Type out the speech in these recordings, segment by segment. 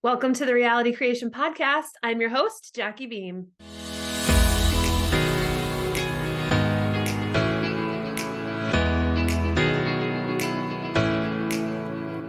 Welcome to the Reality Creation Podcast. I'm your host, Jackie Beam.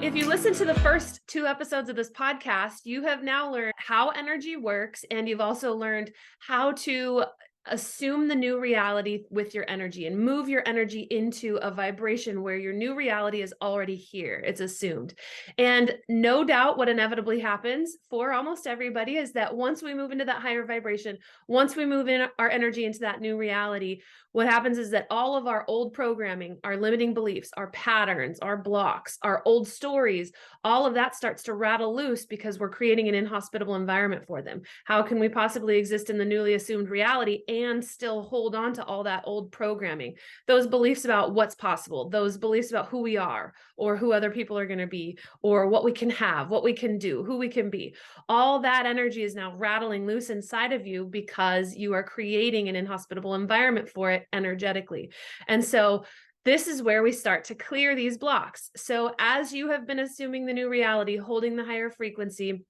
If you listen to the first two episodes of this podcast, you have now learned how energy works, and you've also learned how to assume the new reality with your energy and move your energy into a vibration where your new reality is already here. It's assumed. And no doubt what inevitably happens for almost everybody is that once we move into that higher vibration, once we move in our energy into that new reality, what happens is that all of our old programming, our limiting beliefs, our patterns, our blocks, our old stories, all of that starts to rattle loose because we're creating an inhospitable environment for them. How can we possibly exist in the newly assumed reality and still hold on to all that old programming, those beliefs about what's possible, those beliefs about who we are or who other people are going to be, or what we can have, what we can do, who we can be? All that energy is now rattling loose inside of you because you are creating an inhospitable environment for it energetically. And so this is where we start to clear these blocks. So as you have been assuming the new reality, holding the higher frequency,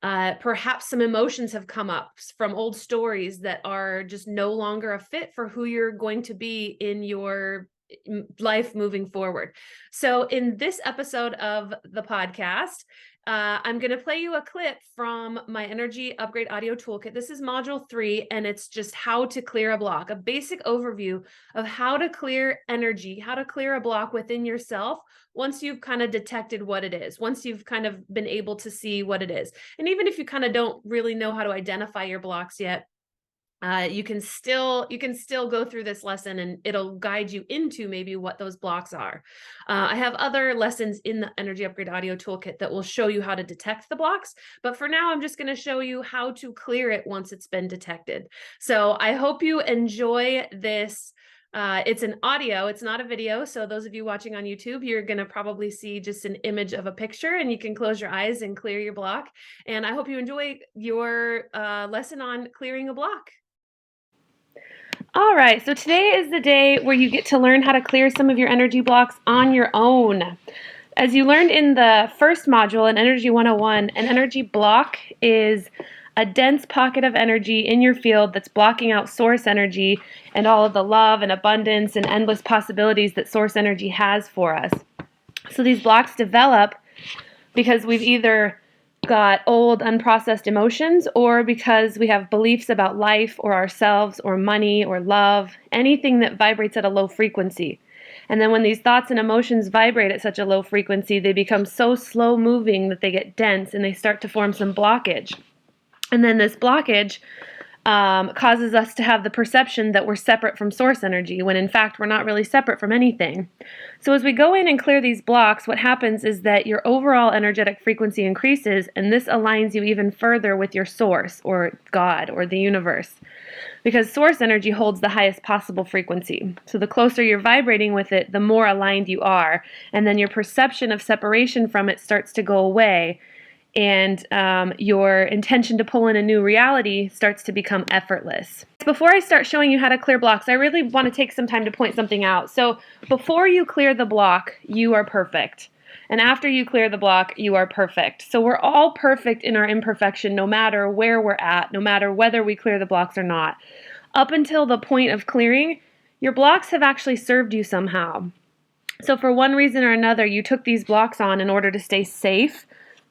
perhaps some emotions have come up from old stories that are just no longer a fit for who you're going to be in your life moving forward. So in this episode of the podcast, I'm going to play you a clip from my Energy Upgrade Audio Toolkit. This is module 3, and it's just how to clear a block, a basic overview of how to clear energy, how to clear a block within yourself once you've kind of detected what it is, once you've kind of been able to see what it is. And even if you kind of don't really know how to identify your blocks yet, you can still go through this lesson and it'll guide you into maybe what those blocks are. I have other lessons in the Energy Upgrade Audio Toolkit that will show you how to detect the blocks, but for now I'm just going to show you how to clear it once it's been detected. So I hope you enjoy this. It's an audio, it's not a video. So those of you watching on YouTube, you're going to probably see just an image of a picture and you can close your eyes and clear your block. And I hope you enjoy your lesson on clearing a block. All right, so today is the day where you get to learn how to clear some of your energy blocks on your own. As you learned in the first module in Energy 101, an energy block is a dense pocket of energy in your field that's blocking out source energy and all of the love and abundance and endless possibilities that source energy has for us. So these blocks develop because we've either got old unprocessed emotions or because we have beliefs about life or ourselves or money or love, anything that vibrates at a low frequency. And then when these thoughts and emotions vibrate at such a low frequency, they become so slow moving that they get dense and they start to form some blockage. And then this blockage causes us to have the perception that we're separate from source energy, when in fact we're not really separate from anything. So as we go in and clear these blocks, what happens is that your overall energetic frequency increases, and this aligns you even further with your source, or God, or the universe. Because source energy holds the highest possible frequency. So the closer you're vibrating with it, the more aligned you are. And then your perception of separation from it starts to go away. And your intention to pull in a new reality starts to become effortless. Before I start showing you how to clear blocks, I really want to take some time to point something out. So before you clear the block, you are perfect. And after you clear the block, you are perfect. So we're all perfect in our imperfection, no matter where we're at, no matter whether we clear the blocks or not. Up until the point of clearing, your blocks have actually served you somehow. So for one reason or another, you took these blocks on in order to stay safe,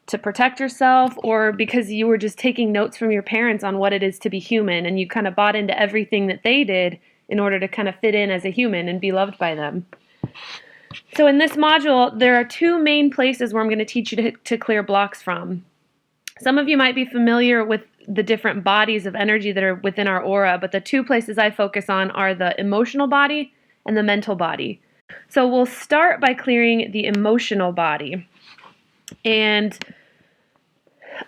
to protect yourself, or because you were just taking notes from your parents on what it is to be human, and you kind of bought into everything that they did in order to kind of fit in as a human and be loved by them. So in this module, there are two main places where I'm going to teach you to clear blocks from. Some of you might be familiar with the different bodies of energy that are within our aura, but the two places I focus on are the emotional body and the mental body. So we'll start by clearing the emotional body. And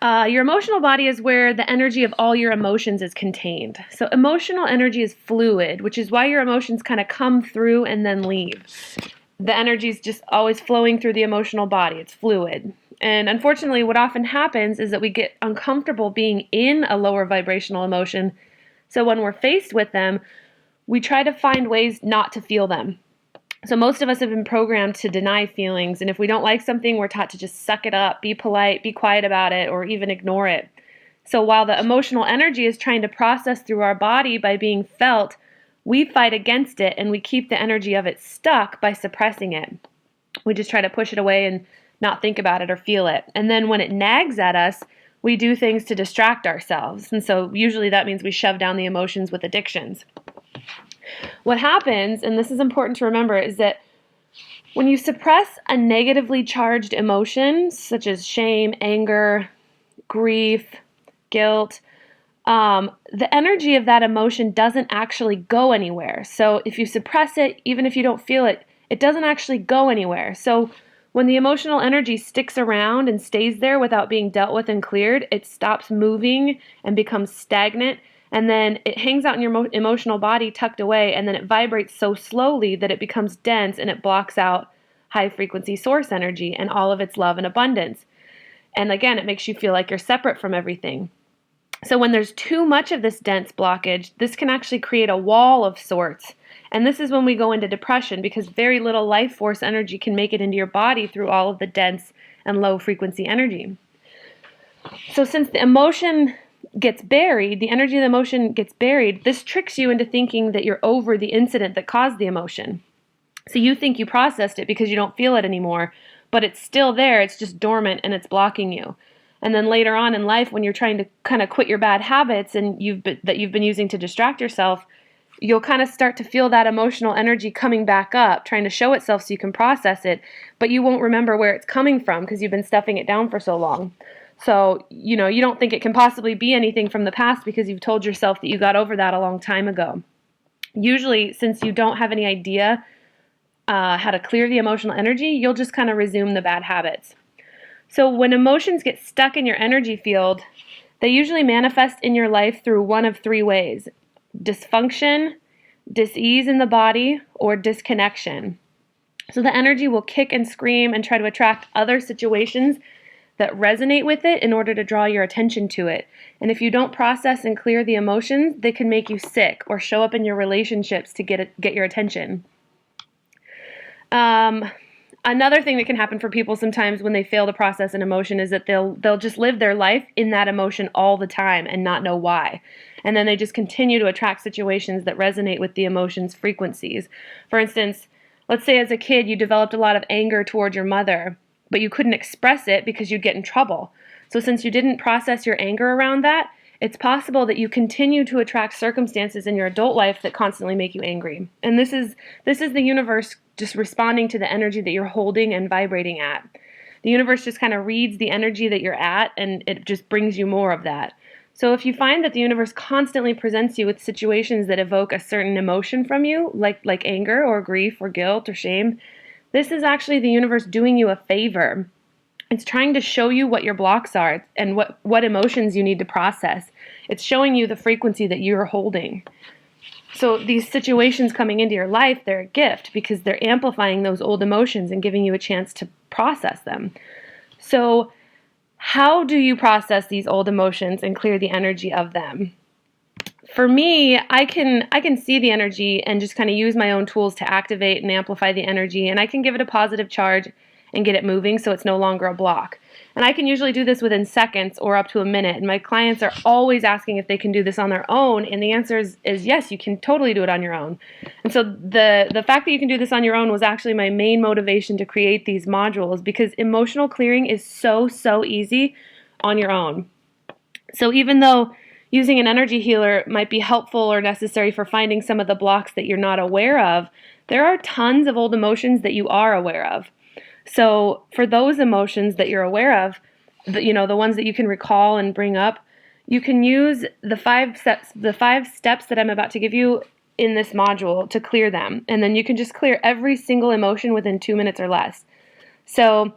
your emotional body is where the energy of all your emotions is contained. So emotional energy is fluid, which is why your emotions kind of come through and then leave. The energy is just always flowing through the emotional body. It's fluid. And unfortunately, what often happens is that we get uncomfortable being in a lower vibrational emotion. So when we're faced with them, we try to find ways not to feel them. So most of us have been programmed to deny feelings, and if we don't like something, we're taught to just suck it up, be polite, be quiet about it, or even ignore it. So while the emotional energy is trying to process through our body by being felt, we fight against it and we keep the energy of it stuck by suppressing it. We just try to push it away and not think about it or feel it. And then when it nags at us, we do things to distract ourselves. And so usually that means we shove down the emotions with addictions. What happens, and this is important to remember, is that when you suppress a negatively charged emotion, such as shame, anger, grief, guilt, the energy of that emotion doesn't actually go anywhere. So if you suppress it, even if you don't feel it, it doesn't actually go anywhere. So when the emotional energy sticks around and stays there without being dealt with and cleared, it stops moving and becomes stagnant. And then it hangs out in your emotional body tucked away, and then it vibrates so slowly that it becomes dense and it blocks out high frequency source energy and all of its love and abundance. And again, it makes you feel like you're separate from everything. So when there's too much of this dense blockage, this can actually create a wall of sorts. And this is when we go into depression, because very little life force energy can make it into your body through all of the dense and low frequency energy. So since the emotion gets buried, the energy of the emotion gets buried, this tricks you into thinking that you're over the incident that caused the emotion. So you think you processed it because you don't feel it anymore, but it's still there, it's just dormant and it's blocking you. And then later on in life, when you're trying to kind of quit your bad habits and you've been using to distract yourself, you'll kind of start to feel that emotional energy coming back up, trying to show itself so you can process it, but you won't remember where it's coming from because you've been stuffing it down for so long. So, you don't think it can possibly be anything from the past because you've told yourself that you got over that a long time ago. Usually, since you don't have any idea how to clear the emotional energy, you'll just kind of resume the bad habits. So when emotions get stuck in your energy field, they usually manifest in your life through one of three ways: dysfunction, dis-ease in the body, or disconnection. So the energy will kick and scream and try to attract other situations that resonate with it in order to draw your attention to it. And if you don't process and clear the emotions, they can make you sick or show up in your relationships to get your attention. Another thing that can happen for people sometimes when they fail to process an emotion is that they'll just live their life in that emotion all the time and not know why. And then they just continue to attract situations that resonate with the emotion's frequencies. For instance, let's say as a kid you developed a lot of anger toward your mother, but you couldn't express it because you'd get in trouble. So since you didn't process your anger around that, it's possible that you continue to attract circumstances in your adult life that constantly make you angry. And this is the universe just responding to the energy that you're holding and vibrating at. The universe just kind of reads the energy that you're at, and it just brings you more of that. So if you find that the universe constantly presents you with situations that evoke a certain emotion from you, like anger or grief or guilt or shame, this is actually the universe doing you a favor. It's trying to show you what your blocks are and what emotions you need to process. It's showing you the frequency that you're holding. So these situations coming into your life, they're a gift because they're amplifying those old emotions and giving you a chance to process them. So how do you process these old emotions and clear the energy of them? For me, I can see the energy and just kind of use my own tools to activate and amplify the energy, and I can give it a positive charge and get it moving so it's no longer a block. And I can usually do this within seconds or up to a minute. And my clients are always asking if they can do this on their own. And the answer is yes, you can totally do it on your own. And so the fact that you can do this on your own was actually my main motivation to create these modules, because emotional clearing is so easy on your own. So even though using an energy healer might be helpful or necessary for finding some of the blocks that you're not aware of, there are tons of old emotions that you are aware of. So for those emotions that you're aware of, the ones that you can recall and bring up, you can use the five steps that I'm about to give you in this module to clear them. And then you can just clear every single emotion within 2 minutes or less. So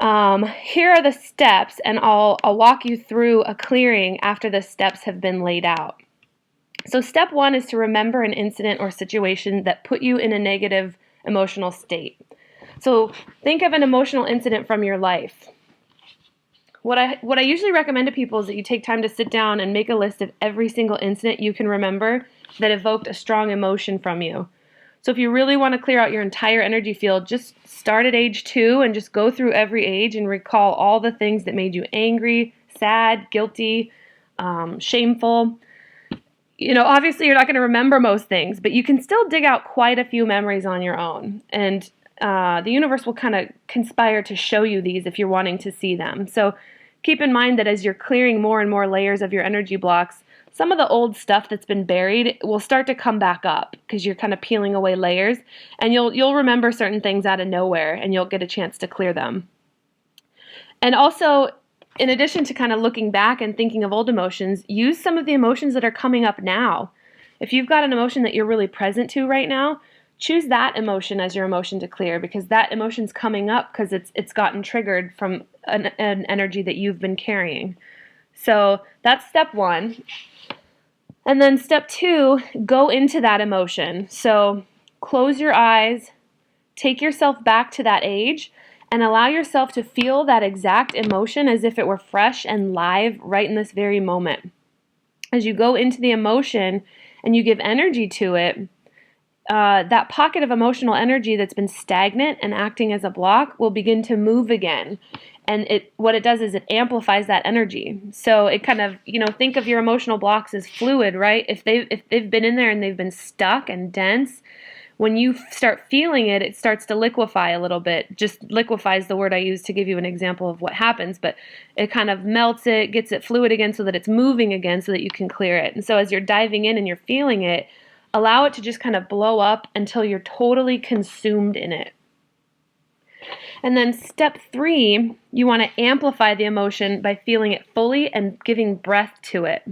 here are the steps, and I'll walk you through a clearing after the steps have been laid out. So step 1 is to remember an incident or situation that put you in a negative emotional state. So think of an emotional incident from your life. What I usually recommend to people is that you take time to sit down and make a list of every single incident you can remember that evoked a strong emotion from you. So if you really want to clear out your entire energy field, just start at age 2 and just go through every age and recall all the things that made you angry, sad, guilty, shameful. Obviously you're not going to remember most things, but you can still dig out quite a few memories on your own. And the universe will kind of conspire to show you these if you're wanting to see them. So keep in mind that as you're clearing more and more layers of your energy blocks, some of the old stuff that's been buried will start to come back up because you're kind of peeling away layers, and you'll remember certain things out of nowhere, and you'll get a chance to clear them. And also, in addition to kind of looking back and thinking of old emotions, use some of the emotions that are coming up now. If you've got an emotion that you're really present to right now, choose that emotion as your emotion to clear, because that emotion's coming up because it's gotten triggered from an energy that you've been carrying. So that's step 1. And then step 2, go into that emotion. So close your eyes, take yourself back to that age, and allow yourself to feel that exact emotion as if it were fresh and live right in this very moment. As you go into the emotion and you give energy to it, that pocket of emotional energy that's been stagnant and acting as a block will begin to move again. And what it does is it amplifies that energy. So it kind of, think of your emotional blocks as fluid, right? If they've been in there and they've been stuck and dense, when you start feeling it, it starts to liquefy a little bit. Just liquefy is the word I use to give you an example of what happens, but it kind of melts it, gets it fluid again so that it's moving again so that you can clear it. And so as you're diving in and you're feeling it, allow it to just kind of blow up until you're totally consumed in it. And then step 3, you want to amplify the emotion by feeling it fully and giving breath to it.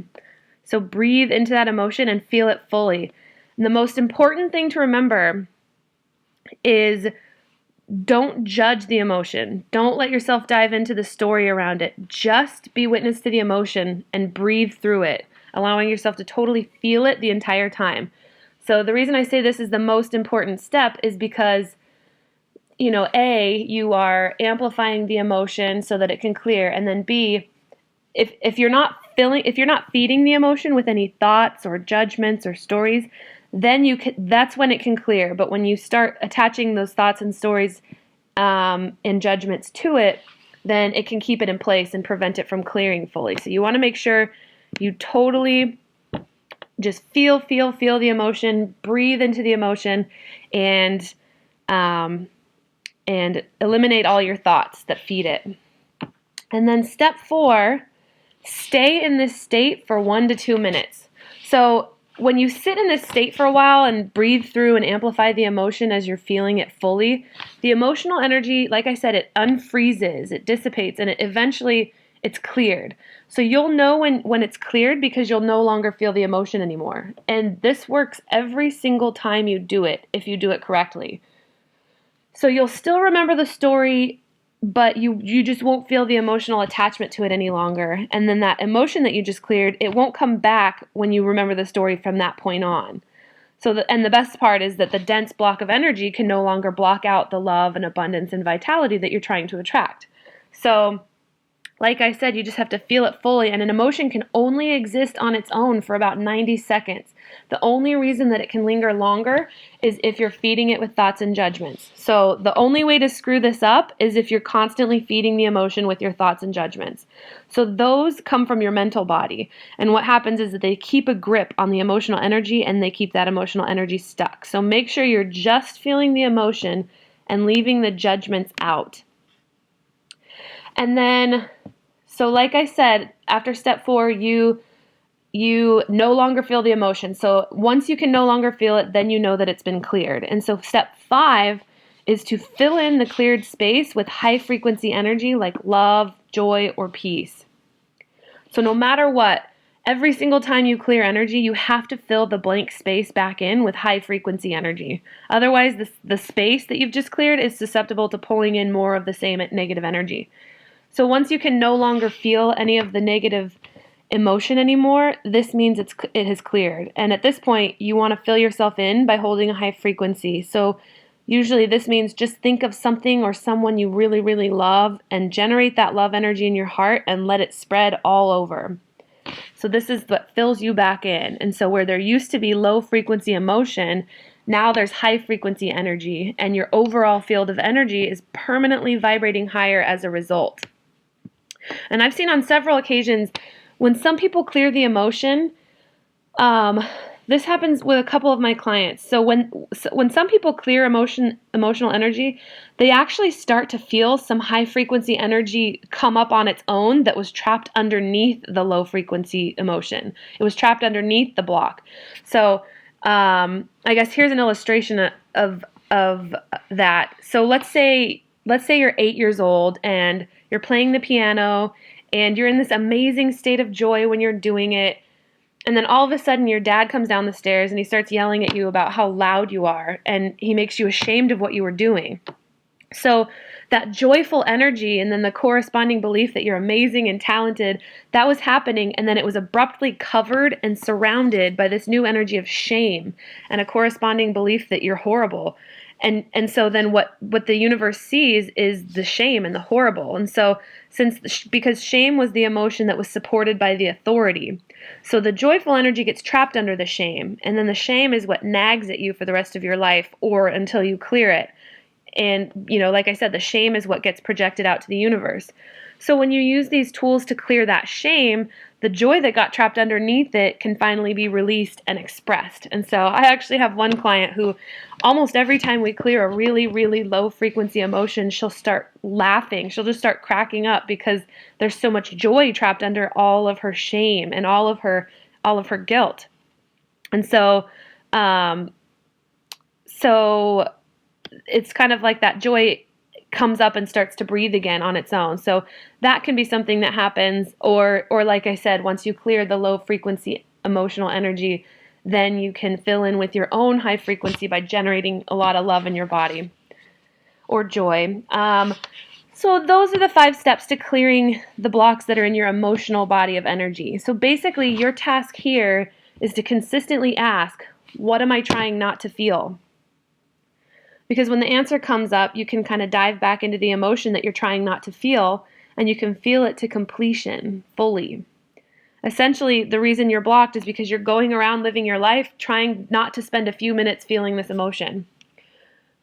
So breathe into that emotion and feel it fully. And the most important thing to remember is don't judge the emotion. Don't let yourself dive into the story around it. Just be witness to the emotion and breathe through it, allowing yourself to totally feel it the entire time. So the reason I say this is the most important step is because A, you are amplifying the emotion so that it can clear, and then B, if you're not feeding the emotion with any thoughts or judgments or stories, then that's when it can clear. But when you start attaching those thoughts and stories and judgments to it, then it can keep it in place and prevent it from clearing fully. So you want to make sure you totally just feel the emotion, breathe into the emotion, and eliminate all your thoughts that feed it. And then step 4, stay in this state for 1 to 2 minutes. So when you sit in this state for a while and breathe through and amplify the emotion as you're feeling it fully, the emotional energy, like I said, it unfreezes, it dissipates, and eventually it's cleared. So you'll know when it's cleared because you'll no longer feel the emotion anymore. And this works every single time you do it, if you do it correctly. So you'll still remember the story, but you just won't feel the emotional attachment to it any longer. And then that emotion that you just cleared, it won't come back when you remember the story from that point on. And the best part is that the dense block of energy can no longer block out the love and abundance and vitality that you're trying to attract. So like I said, you just have to feel it fully, and an emotion can only exist on its own for about 90 seconds. The only reason that it can linger longer is if you're feeding it with thoughts and judgments. So the only way to screw this up is if you're constantly feeding the emotion with your thoughts and judgments. So those come from your mental body, and what happens is that they keep a grip on the emotional energy, and they keep that emotional energy stuck. So make sure you're just feeling the emotion and leaving the judgments out. And then, so like I said, after step 4, you no longer feel the emotion. So once you can no longer feel it, then you know that it's been cleared. And so step 5 is to fill in the cleared space with high frequency energy like love, joy, or peace. So no matter what, every single time you clear energy, you have to fill the blank space back in with high frequency energy. Otherwise, the space that you've just cleared is susceptible to pulling in more of the same negative energy. So once you can no longer feel any of the negative emotion anymore, this means it has cleared. And at this point, you want to fill yourself in by holding a high frequency. So usually this means just think of something or someone you really, really love and generate that love energy in your heart and let it spread all over. So this is what fills you back in. And so where there used to be low frequency emotion, Now there's high frequency energy, and your overall field of energy is permanently vibrating higher as a result. And I've seen on several occasions when some people clear the emotion, this happens with a couple of my clients. So when some people clear emotional energy, they actually start to feel some high frequency energy come up on its own that was trapped underneath the low frequency emotion. It was trapped underneath the block. So I guess here's an illustration of that. So let's say you're 8 years old and you're playing the piano and you're in this amazing state of joy when you're doing it. And then all of a sudden your dad comes down the stairs and he starts yelling at you about how loud you are, and he makes you ashamed of what you were doing. So that joyful energy and then the corresponding belief that you're amazing and talented, that was happening, and then it was abruptly covered and surrounded by this new energy of shame and a corresponding belief that you're horrible. And so then what the universe sees is the shame and the horrible. And so because shame was the emotion that was supported by the authority. So the joyful energy gets trapped under the shame, and then the shame is what nags at you for the rest of your life or until you clear it. And, like I said, the shame is what gets projected out to the universe. So when you use these tools to clear that shame, the joy that got trapped underneath it can finally be released and expressed. And so I actually have one client who almost every time we clear a really, really low frequency emotion, she'll start laughing. She'll just start cracking up because there's so much joy trapped under all of her shame and all of her guilt. And so it's kind of like that joy comes up and starts to breathe again on its own. So that can be something that happens, or like I said, once you clear the low frequency emotional energy, then you can fill in with your own high frequency by generating a lot of love in your body or joy. So those are the 5 steps to clearing the blocks that are in your emotional body of energy. So basically your task here is to consistently ask, what am I trying not to feel? Because when the answer comes up, you can kind of dive back into the emotion that you're trying not to feel, and you can feel it to completion, fully. Essentially, the reason you're blocked is because you're going around living your life trying not to spend a few minutes feeling this emotion.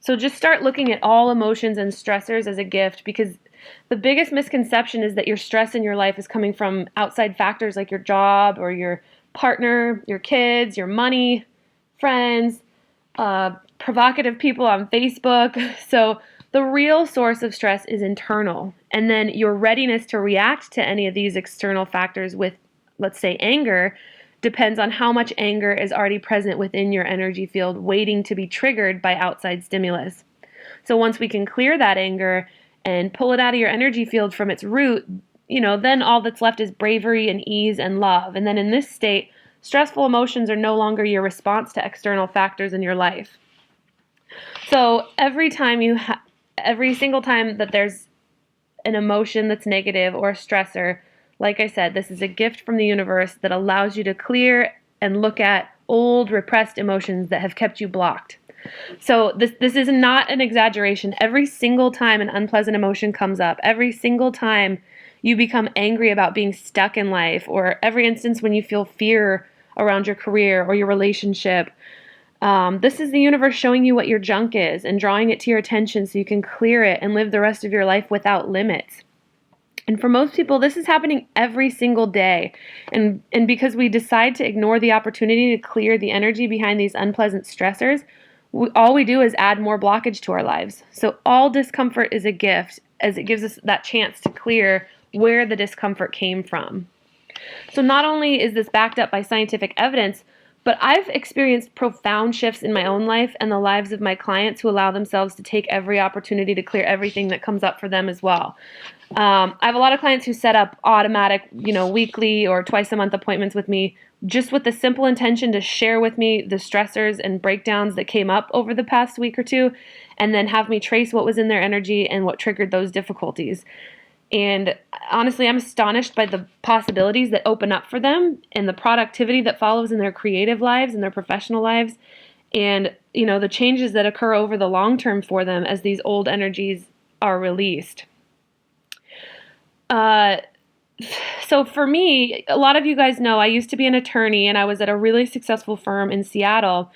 So just start looking at all emotions and stressors as a gift, because the biggest misconception is that your stress in your life is coming from outside factors like your job or your partner, your kids, your money, friends, provocative people on Facebook. So the real source of stress is internal. And then your readiness to react to any of these external factors with, let's say, anger, depends on how much anger is already present within your energy field, waiting to be triggered by outside stimulus. So once we can clear that anger and pull it out of your energy field from its root, then all that's left is bravery and ease and love. And then in this state, stressful emotions are no longer your response to external factors in your life. So every single time that there's an emotion that's negative or a stressor, like I said, this is a gift from the universe that allows you to clear and look at old repressed emotions that have kept you blocked. So this is not an exaggeration. Every single time an unpleasant emotion comes up, every single time you become angry about being stuck in life, or every instance when you feel fear around your career or your relationship, this is the universe showing you what your junk is and drawing it to your attention so you can clear it and live the rest of your life without limits. And for most people, this is happening every single day. And because we decide to ignore the opportunity to clear the energy behind these unpleasant stressors, all we do is add more blockage to our lives. So all discomfort is a gift, as it gives us that chance to clear where the discomfort came from. So not only is this backed up by scientific evidence, but I've experienced profound shifts in my own life and the lives of my clients who allow themselves to take every opportunity to clear everything that comes up for them as well. I have a lot of clients who set up automatic, weekly or twice a month appointments with me, just with the simple intention to share with me the stressors and breakdowns that came up over the past week or two, and then have me trace what was in their energy and what triggered those difficulties. And honestly, I'm astonished by the possibilities that open up for them and the productivity that follows in their creative lives and their professional lives, and the changes that occur over the long term for them as these old energies are released. So for me, a lot of you guys know I used to be an attorney, and I was at a really successful firm in Seattle.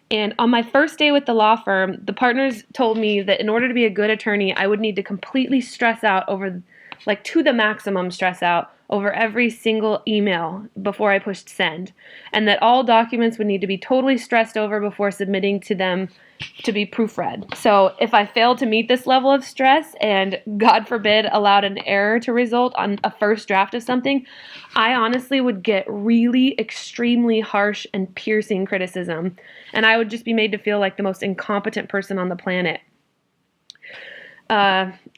And on my first day with the law firm, the partners told me that in order to be a good attorney, I would need to completely stress out over, like to the maximum stress out over every single email before I pushed send, and that all documents would need to be totally stressed over before submitting to them to be proofread. So if I failed to meet this level of stress and, God forbid, allowed an error to result on a first draft of something, I honestly would get really extremely harsh and piercing criticism, and I would just be made to feel like the most incompetent person on the planet.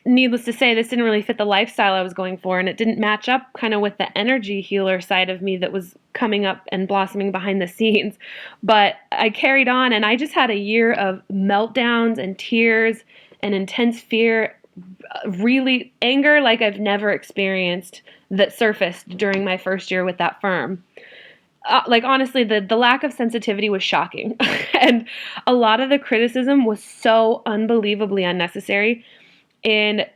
Needless to say, this didn't really fit the lifestyle I was going for, and it didn't match up kind of with the energy healer side of me that was coming up and blossoming behind the scenes. But I carried on, and I just had a year of meltdowns and tears and intense fear, really anger like I've never experienced, that surfaced during my first year with that firm. Like, honestly, the lack of sensitivity was shocking. And a lot of the criticism was so unbelievably unnecessary. And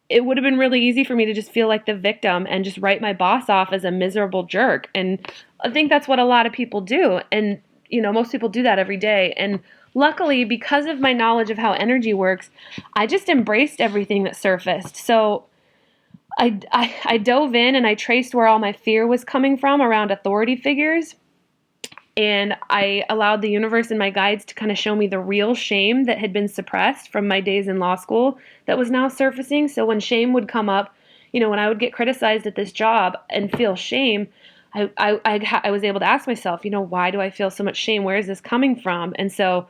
it would have been really easy for me to just feel like the victim and just write my boss off as a miserable jerk. And I think that's what a lot of people do. And, most people do that every day. And luckily, because of my knowledge of how energy works, I just embraced everything that surfaced. So I dove in and I traced where all my fear was coming from around authority figures. And I allowed the universe and my guides to kind of show me the real shame that had been suppressed from my days in law school that was now surfacing. So when shame would come up, when I would get criticized at this job and feel shame, I was able to ask myself, why do I feel so much shame? Where is this coming from? And so,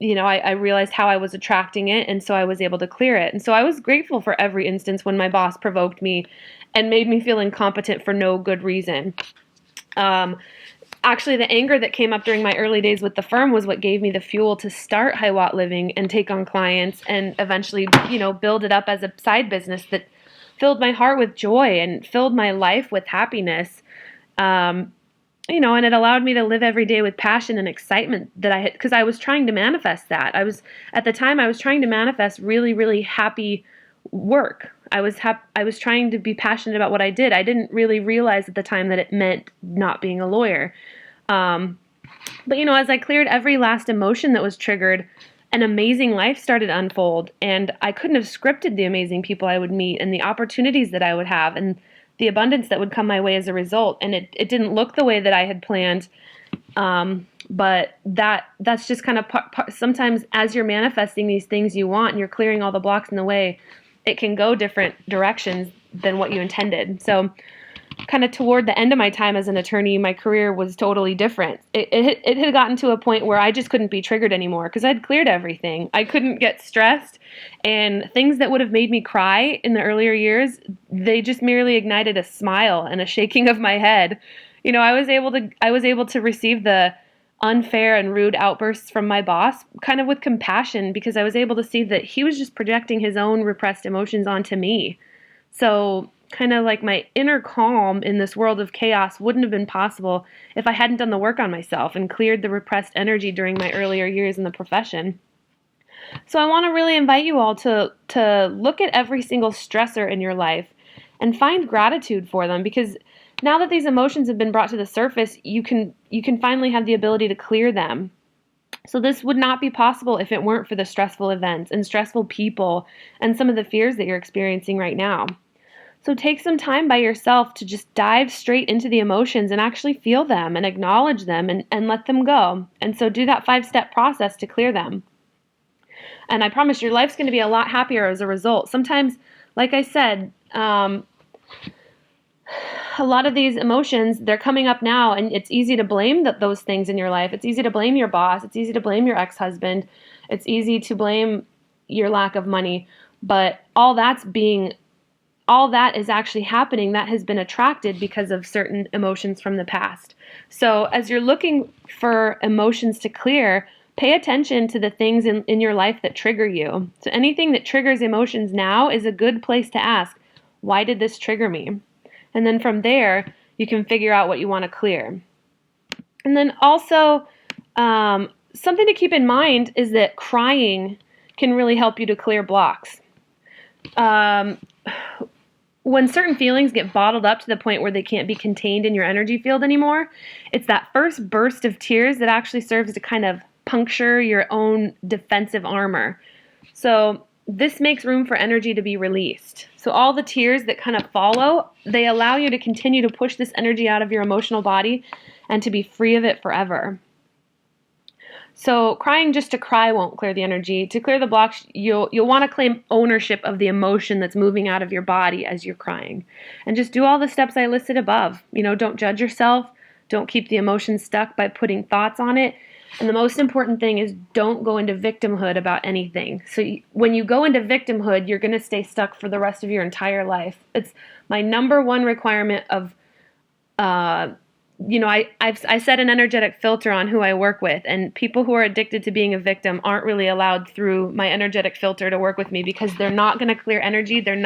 I realized how I was attracting it, and so I was able to clear it. And so I was grateful for every instance when my boss provoked me and made me feel incompetent for no good reason. Actually, the anger that came up during my early days with the firm was what gave me the fuel to start Hiwatt Living and take on clients and eventually, build it up as a side business that filled my heart with joy and filled my life with happiness. And it allowed me to live every day with passion and excitement that I had, because I was trying to manifest that. At the time, I was trying to manifest really, really happy work. I was trying to be passionate about what I did. I didn't really realize at the time that it meant not being a lawyer. But as I cleared every last emotion that was triggered, an amazing life started to unfold, and I couldn't have scripted the amazing people I would meet and the opportunities that I would have and the abundance that would come my way as a result. And it didn't look the way that I had planned. But that's just kind of sometimes as you're manifesting these things you want and you're clearing all the blocks in the way, it can go different directions than what you intended. So kind of toward the end of my time as an attorney, my career was totally different. It had gotten to a point where I just couldn't be triggered anymore because I'd cleared everything. I couldn't get stressed, and things that would have made me cry in the earlier years, they just merely ignited a smile and a shaking of my head. I was able to receive the unfair and rude outbursts from my boss kind of with compassion, because I was able to see that he was just projecting his own repressed emotions onto me. So kind of like my inner calm in this world of chaos wouldn't have been possible if I hadn't done the work on myself and cleared the repressed energy during my earlier years in the profession. So I want to really invite you all to look at every single stressor in your life and find gratitude for them, because now that these emotions have been brought to the surface, you can finally have the ability to clear them. So this would not be possible if it weren't for the stressful events and stressful people and some of the fears that you're experiencing right now. So take some time by yourself to just dive straight into the emotions and actually feel them and acknowledge them and let them go. And so do that 5-step process to clear them. And I promise your life's going to be a lot happier as a result. Sometimes, like I said, a lot of these emotions, they're coming up now, and it's easy to blame those things in your life. It's easy to blame your boss. It's easy to blame your ex-husband. It's easy to blame your lack of money. But all that is actually happening, that has been attracted because of certain emotions from the past. So as you're looking for emotions to clear, pay attention to the things in your life that trigger you. So anything that triggers emotions now is a good place to ask, why did this trigger me? And then from there, you can figure out what you want to clear. And then also, something to keep in mind is that crying can really help you to clear blocks. When certain feelings get bottled up to the point where they can't be contained in your energy field anymore, it's that first burst of tears that actually serves to kind of puncture your own defensive armor. So this makes room for energy to be released. So all the tears that kind of follow, they allow you to continue to push this energy out of your emotional body and to be free of it forever. So crying just to cry won't clear the energy. To clear the blocks, you'll want to claim ownership of the emotion that's moving out of your body as you're crying. And just do all the steps I listed above. Don't judge yourself. Don't keep the emotion stuck by putting thoughts on it. And the most important thing is don't go into victimhood about anything. So when you go into victimhood, you're going to stay stuck for the rest of your entire life. It's my number one requirement of, I set an energetic filter on who I work with, and people who are addicted to being a victim aren't really allowed through my energetic filter to work with me because they're not going to clear energy. Their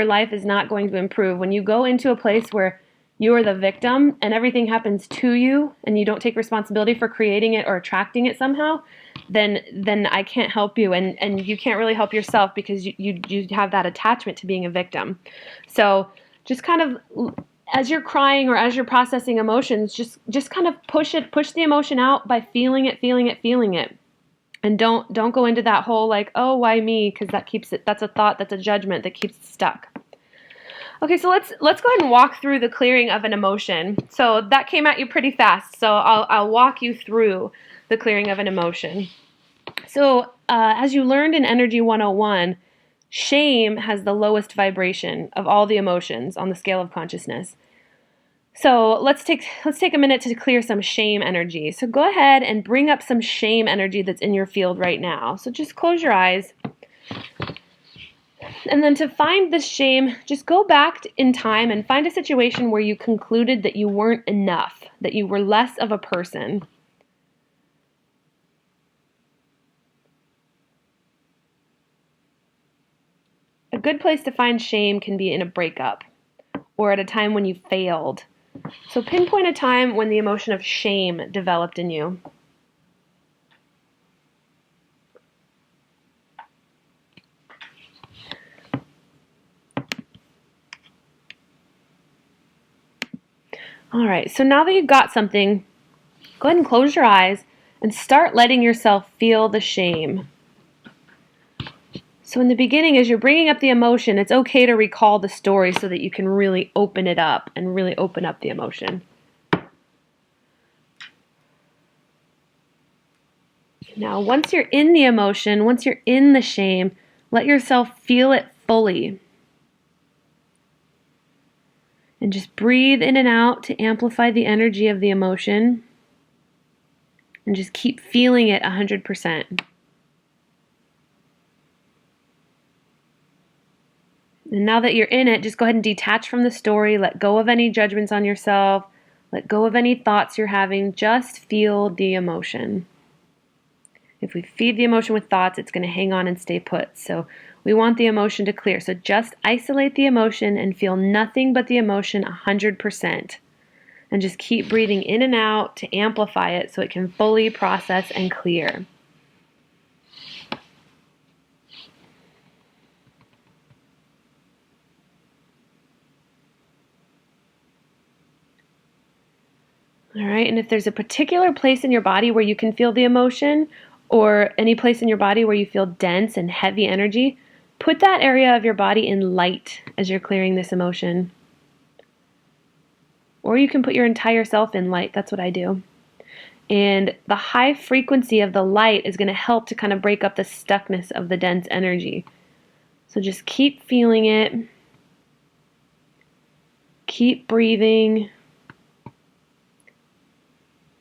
life is not going to improve. When you go into a place where you are the victim and everything happens to you and you don't take responsibility for creating it or attracting it somehow, then I can't help you, and you can't really help yourself because you have that attachment to being a victim. So just kind of as you're crying or as you're processing emotions, just kind of push the emotion out by feeling it. And don't go into that whole like, oh, why me? Because that's a thought, that's a judgment that keeps it stuck. Okay, so let's go ahead and walk through the clearing of an emotion. So that came at you pretty fast, so I'll walk you through the clearing of an emotion. So as you learned in Energy 101, shame has the lowest vibration of all the emotions on the scale of consciousness. So let's take a minute to clear some shame energy. So go ahead and bring up some shame energy that's in your field right now. So just close your eyes. And then to find the shame, just go back in time and find a situation where you concluded that you weren't enough, that you were less of a person. A good place to find shame can be in a breakup or at a time when you failed. So pinpoint a time when the emotion of shame developed in you. All right, so now that you've got something, go ahead and close your eyes and start letting yourself feel the shame. So in the beginning, as you're bringing up the emotion, it's okay to recall the story so that you can really open it up and really open up the emotion. Now, once you're in the emotion, once you're in the shame, let yourself feel it fully. And just breathe in and out to amplify the energy of the emotion. And just keep feeling it 100%. And now that you're in it, just go ahead and detach from the story. Let go of any judgments on yourself. Let go of any thoughts you're having. Just feel the emotion. If we feed the emotion with thoughts, it's going to hang on and stay put. So we want the emotion to clear. So just isolate the emotion and feel nothing but the emotion 100%. And just keep breathing in and out to amplify it so it can fully process and clear. All right, and if there's a particular place in your body where you can feel the emotion, or any place in your body where you feel dense and heavy energy, put that area of your body in light as you're clearing this emotion. Or you can put your entire self in light. That's what I do. And the high frequency of the light is going to help to kind of break up the stuckness of the dense energy. So just keep feeling it. Keep breathing.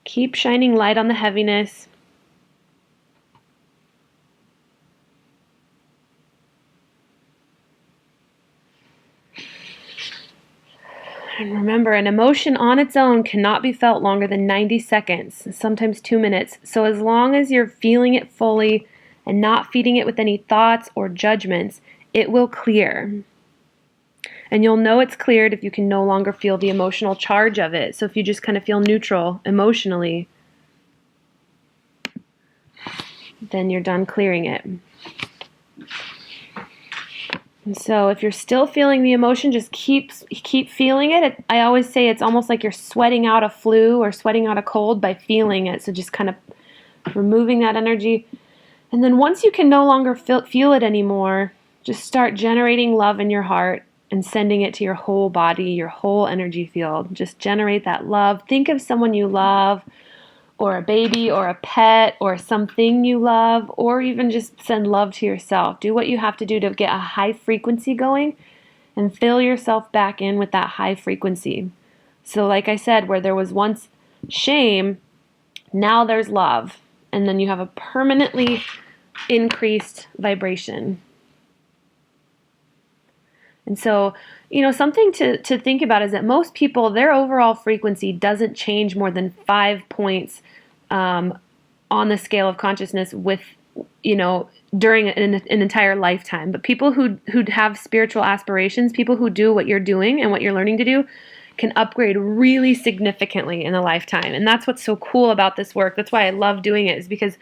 Keep shining light on the heaviness. And remember, an emotion on its own cannot be felt longer than 90 seconds, sometimes 2 minutes. So as long as you're feeling it fully and not feeding it with any thoughts or judgments, it will clear. And you'll know it's cleared if you can no longer feel the emotional charge of it. So if you just kind of feel neutral emotionally, then you're done clearing it. And so if you're still feeling the emotion, just keep feeling it. I always say it's almost like you're sweating out a flu or sweating out a cold by feeling it. So just kind of removing that energy. And then once you can no longer feel it anymore, just start generating love in your heart and sending it to your whole body, your whole energy field. Just generate that love. Think of someone you love, or a baby, or a pet, or something you love, or even just send love to yourself. Do what you have to do to get a high frequency going and fill yourself back in with that high frequency. So like I said, where there was once shame, now there's love. And then you have a permanently increased vibration. And so, something to think about is that most people, their overall frequency doesn't change more than 5 points on the scale of consciousness during an entire lifetime. But people who have spiritual aspirations, people who do what you're doing and what you're learning to do, can upgrade really significantly in a lifetime. And that's what's so cool about this work. That's why I love doing it, is because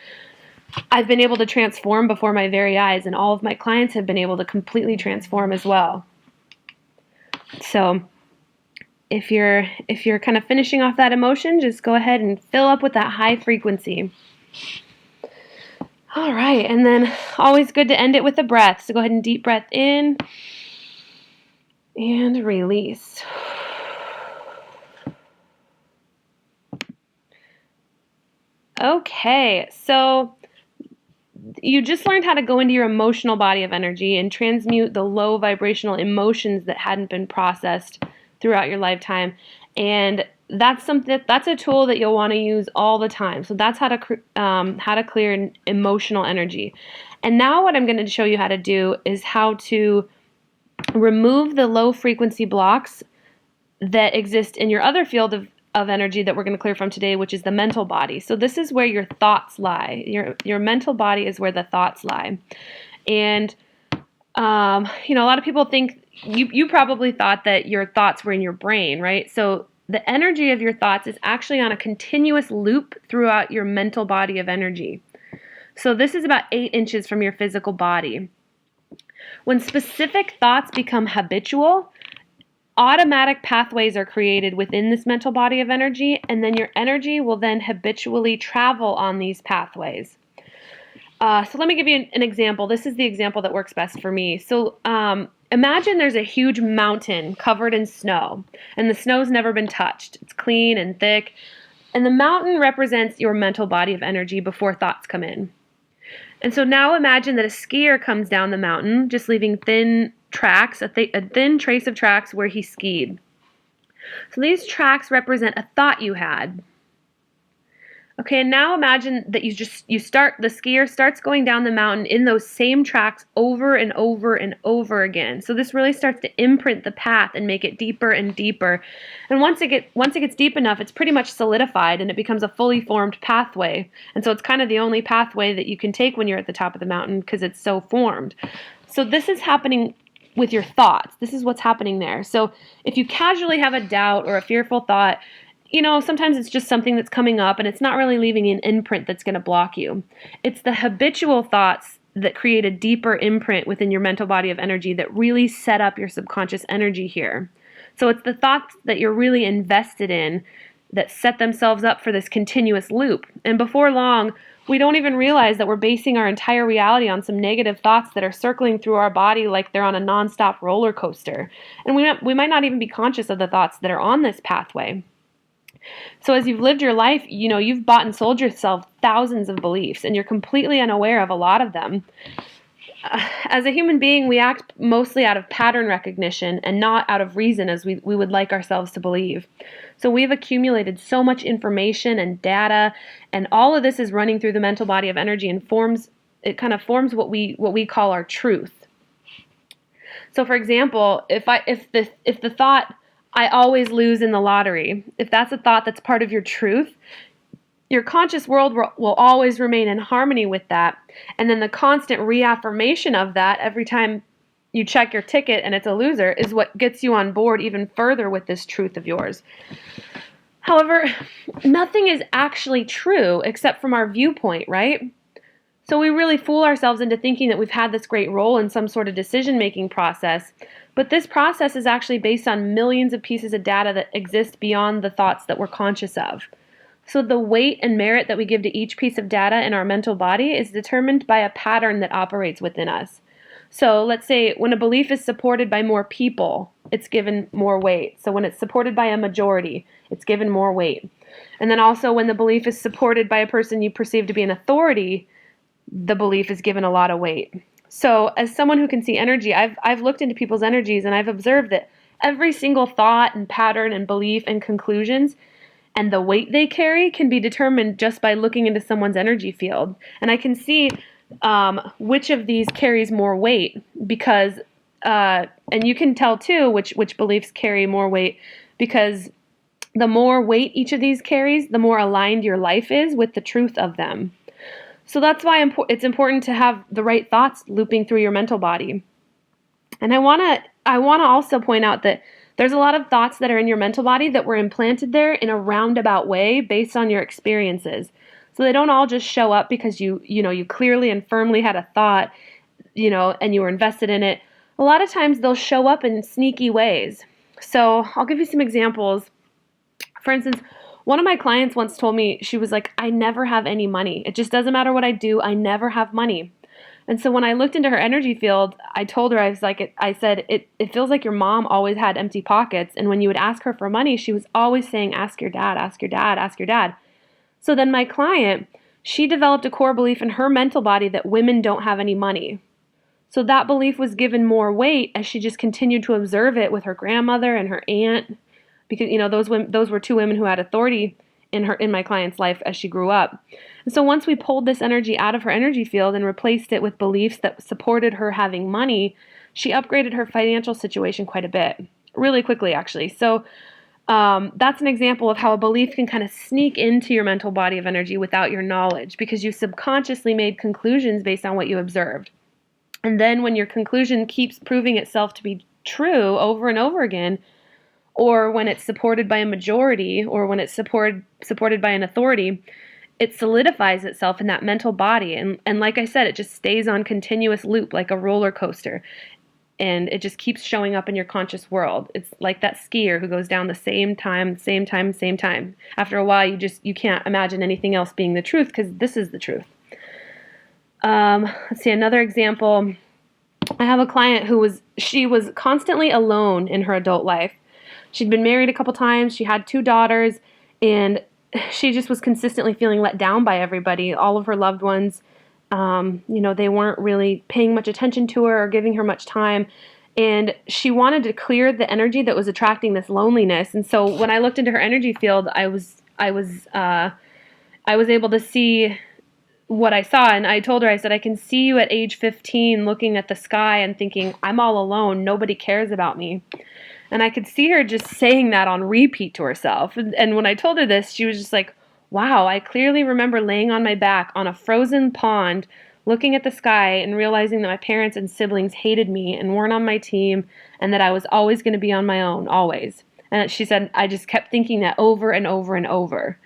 I've been able to transform before my very eyes, and all of my clients have been able to completely transform as well. So if you're kind of finishing off that emotion, just go ahead and fill up with that high frequency. All right, and then always good to end it with a breath. So go ahead and deep breath in and release. Okay, so you just learned how to go into your emotional body of energy and transmute the low vibrational emotions that hadn't been processed throughout your lifetime. And that's a tool that you'll want to use all the time. So that's how to clear emotional energy. And now what I'm going to show you how to do is how to remove the low frequency blocks that exist in your other field of energy that we're going to clear from today, which is the mental body. So this is where your thoughts lie. Your mental body is where the thoughts lie. And a lot of people think, you probably thought that your thoughts were in your brain, right? So the energy of your thoughts is actually on a continuous loop throughout your mental body of energy. So this is about 8 inches from your physical body. When specific thoughts become habitual, automatic pathways are created within this mental body of energy, and then your energy will then habitually travel on these pathways. So let me give you an example. This is the example that works best for me. So imagine there's a huge mountain covered in snow, and the snow's never been touched. It's clean and thick, and the mountain represents your mental body of energy before thoughts come in. And so now imagine that a skier comes down the mountain, just leaving thin tracks, a thin trace of tracks where he skied. So these tracks represent a thought you had. Okay, and now imagine that the skier starts going down the mountain in those same tracks over and over and over again. So this really starts to imprint the path and make it deeper and deeper. And once it gets deep enough, it's pretty much solidified and it becomes a fully formed pathway. And so it's kind of the only pathway that you can take when you're at the top of the mountain because it's so formed. So this is happening with your thoughts. This is what's happening there. So if you casually have a doubt or a fearful thought, sometimes it's just something that's coming up and it's not really leaving an imprint that's going to block you. It's the habitual thoughts that create a deeper imprint within your mental body of energy that really set up your subconscious energy here. So it's the thoughts that you're really invested in that set themselves up for this continuous loop. And before long, we don't even realize that we're basing our entire reality on some negative thoughts that are circling through our body like they're on a nonstop roller coaster. And we might not even be conscious of the thoughts that are on this pathway. So as you've lived your life, you've bought and sold yourself thousands of beliefs, and you're completely unaware of a lot of them. As a human being, we act mostly out of pattern recognition and not out of reason as we would like ourselves to believe. So we've accumulated so much information and data, and all of this is running through the mental body of energy and forms what we call our truth. So for example, if the thought, I always lose in the lottery, if that's a thought that's part of your truth, your conscious world will always remain in harmony with that. And then the constant reaffirmation of that every time you check your ticket and it's a loser is what gets you on board even further with this truth of yours. However, nothing is actually true except from our viewpoint, right? So we really fool ourselves into thinking that we've had this great role in some sort of decision-making process. But this process is actually based on millions of pieces of data that exist beyond the thoughts that we're conscious of. So the weight and merit that we give to each piece of data in our mental body is determined by a pattern that operates within us. So let's say when a belief is supported by more people, it's given more weight. So when it's supported by a majority, it's given more weight. And then also when the belief is supported by a person you perceive to be an authority, the belief is given a lot of weight. So as someone who can see energy, I've looked into people's energies and I've observed that every single thought and pattern and belief and conclusions and the weight they carry can be determined just by looking into someone's energy field. And I can see which of these carries more weight because, and you can tell too which beliefs carry more weight because the more weight each of these carries, the more aligned your life is with the truth of them. So that's why it's important to have the right thoughts looping through your mental body. And I want to also point out that there's a lot of thoughts that are in your mental body that were implanted there in a roundabout way based on your experiences. So they don't all just show up because you clearly and firmly had a thought, and you were invested in it. A lot of times they'll show up in sneaky ways. So I'll give you some examples. For instance, one of my clients once told me, she was like, I never have any money. It just doesn't matter what I do. I never have money. And so when I looked into her energy field, I told her, I said, it feels like your mom always had empty pockets. And when you would ask her for money, she was always saying, ask your dad, ask your dad, ask your dad. So then my client, she developed a core belief in her mental body that women don't have any money. So that belief was given more weight as she just continued to observe it with her grandmother and her aunt. Because those were two women who had authority in my client's life as she grew up. And so once we pulled this energy out of her energy field and replaced it with beliefs that supported her having money, she upgraded her financial situation quite a bit, really quickly actually. So that's an example of how a belief can kind of sneak into your mental body of energy without your knowledge because you subconsciously made conclusions based on what you observed. And then when your conclusion keeps proving itself to be true over and over again, or when it's supported by a majority, or when it's supported by an authority, it solidifies itself in that mental body. And like I said, it just stays on continuous loop like a roller coaster. And it just keeps showing up in your conscious world. It's like that skier who goes down the same time. After a while, you can't imagine anything else being the truth because this is the truth. Let's see, another example. I have a client she was constantly alone in her adult life. She'd been married a couple times. She had 2 daughters, and she just was consistently feeling let down by everybody. All of her loved ones, they weren't really paying much attention to her or giving her much time. And she wanted to clear the energy that was attracting this loneliness. And so when I looked into her energy field, I was able to see what I saw. And I told her, I said, I can see you at age 15 looking at the sky and thinking, I'm all alone. Nobody cares about me. And I could see her just saying that on repeat to herself. And when I told her this, she was just like, wow, I clearly remember laying on my back on a frozen pond, looking at the sky and realizing that my parents and siblings hated me and weren't on my team and that I was always going to be on my own, always. And she said, I just kept thinking that over and over and over.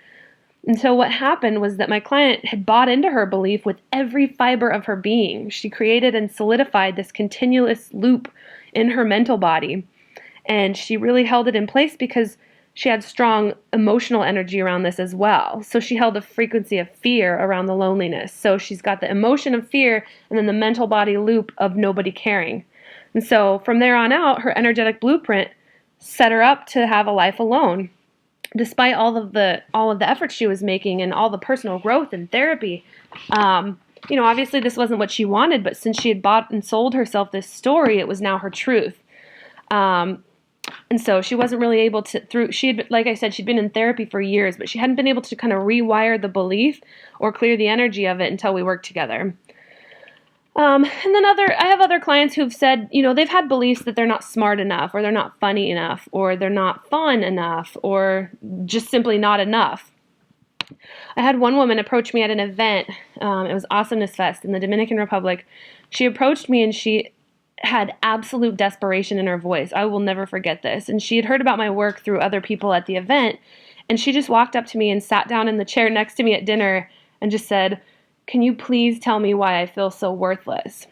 And so what happened was that my client had bought into her belief with every fiber of her being. She created and solidified this continuous loop in her mental body. And she really held it in place because she had strong emotional energy around this as well. So she held a frequency of fear around the loneliness. So she's got the emotion of fear and then the mental body loop of nobody caring. And so from there on out, her energetic blueprint set her up to have a life alone. Despite all of the efforts she was making and all the personal growth and therapy, obviously this wasn't what she wanted, but since she had bought and sold herself this story, it was now her truth. And so she wasn't really able to, like I said, she'd been in therapy for years, but she hadn't been able to kind of rewire the belief or clear the energy of it until we worked together. And then I have other clients who've said, they've had beliefs that they're not smart enough, or they're not funny enough, or they're not fun enough, or just simply not enough. I had one woman approach me at an event. It was Awesomeness Fest in the Dominican Republic. She approached me and she had absolute desperation in her voice. I will never forget this. And she had heard about my work through other people at the event. And she just walked up to me and sat down in the chair next to me at dinner and just said, can you please tell me why I feel so worthless?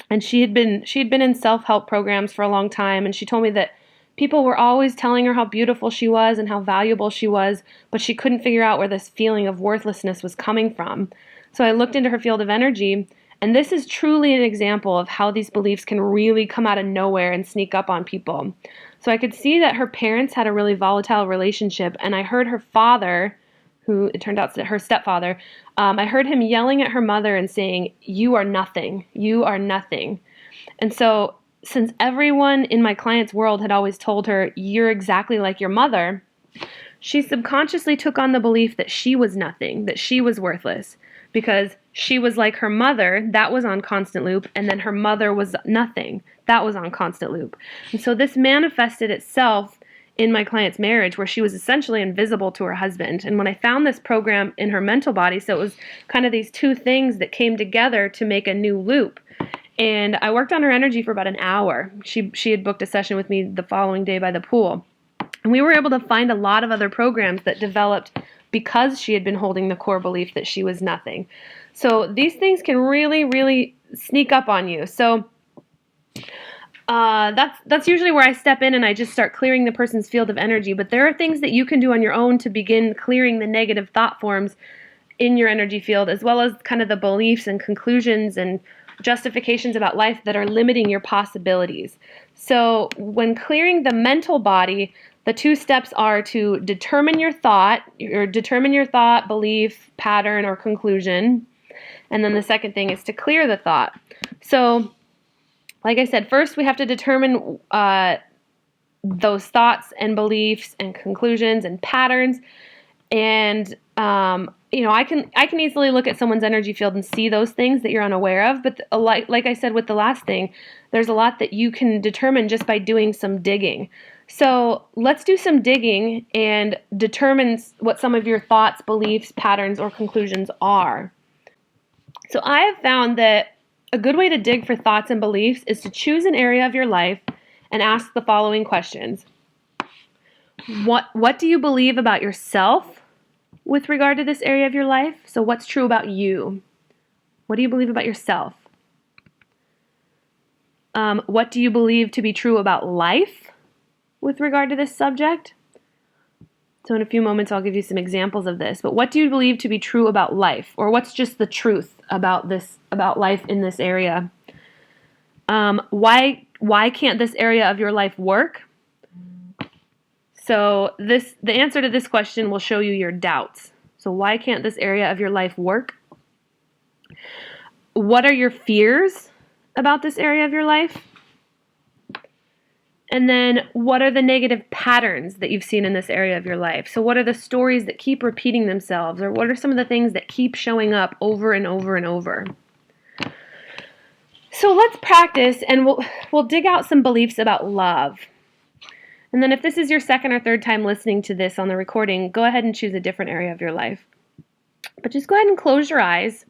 And she had been in self-help programs for a long time. And she told me that People were always telling her how beautiful she was and how valuable she was, but she couldn't figure out where this feeling of worthlessness was coming from. So I looked into her field of energy, and this is truly an example of how these beliefs can really come out of nowhere and sneak up on people. So I could see that her parents had a really volatile relationship, and I heard her father, who it turned out to her stepfather, I heard him yelling at her mother and saying, "You are nothing. You are nothing." And so, since everyone in my client's world had always told her, "You're exactly like your mother," she subconsciously took on the belief that she was nothing, that she was worthless, because she was like her mother, that was on constant loop, and then her mother was nothing, that was on constant loop. And so this manifested itself in my client's marriage, where she was essentially invisible to her husband. And when I found this program in her mental body, so it was kind of these two things that came together to make a new loop. And I worked on her energy for about an hour. She had booked a session with me the following day by the pool. And we were able to find a lot of other programs that developed because she had been holding the core belief that she was nothing. So these things can really, really sneak up on you. So that's usually where I step in and I just start clearing the person's field of energy. But there are things that you can do on your own to begin clearing the negative thought forms in your energy field, as well as kind of the beliefs and conclusions and justifications about life that are limiting your possibilities. So when clearing the mental body, the two steps are to determine your thought, belief, pattern, or conclusion. And then the second thing is to clear the thought. So, like I said, first we have to determine those thoughts and beliefs and conclusions and patterns. And I can easily look at someone's energy field and see those things that you're unaware of. But like I said with the last thing, there's a lot that you can determine just by doing some digging. So let's do some digging and determine what some of your thoughts, beliefs, patterns, or conclusions are. So I have found that a good way to dig for thoughts and beliefs is to choose an area of your life and ask the following questions. What do you believe about yourself with regard to this area of your life? So what's true about you? What do you believe about yourself? What do you believe to be true about life with regard to this subject? So in a few moments, I'll give you some examples of this. But what do you believe to be true about life? Or what's just the truth about life in this area? Why can't this area of your life work? So the answer to this question will show you your doubts. So why can't this area of your life work? What are your fears about this area of your life? And then what are the negative patterns that you've seen in this area of your life? So what are the stories that keep repeating themselves? Or what are some of the things that keep showing up over and over and over? So let's practice, and we'll dig out some beliefs about love. And then if this is your second or third time listening to this on the recording, go ahead and choose a different area of your life. But just go ahead and close your eyes.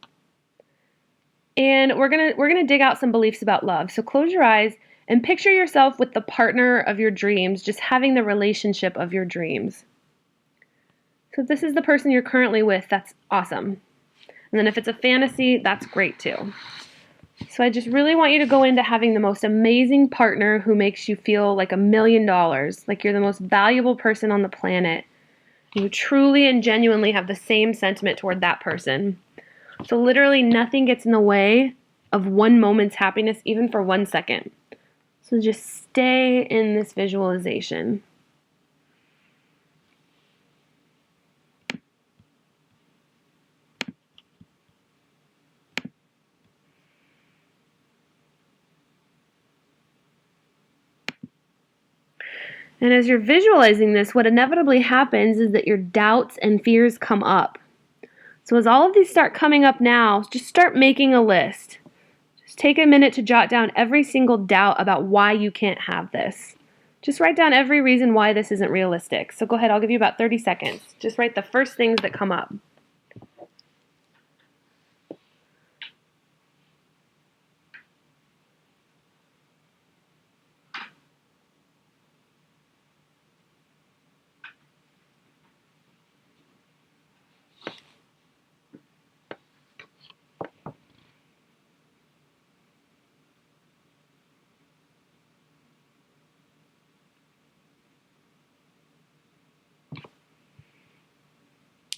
And we're gonna dig out some beliefs about love. So close your eyes and picture yourself with the partner of your dreams, just having the relationship of your dreams. So if this is the person you're currently with, that's awesome. And then if it's a fantasy, that's great too. So I just really want you to go into having the most amazing partner who makes you feel like $1 million, like you're the most valuable person on the planet. You truly and genuinely have the same sentiment toward that person. So literally nothing gets in the way of one moment's happiness, even for 1 second. So just stay in this visualization. And as you're visualizing this, what inevitably happens is that your doubts and fears come up. So as all of these start coming up now, just start making a list. Just take a minute to jot down every single doubt about why you can't have this. Just write down every reason why this isn't realistic. So go ahead, I'll give you about 30 seconds. Just write the first things that come up.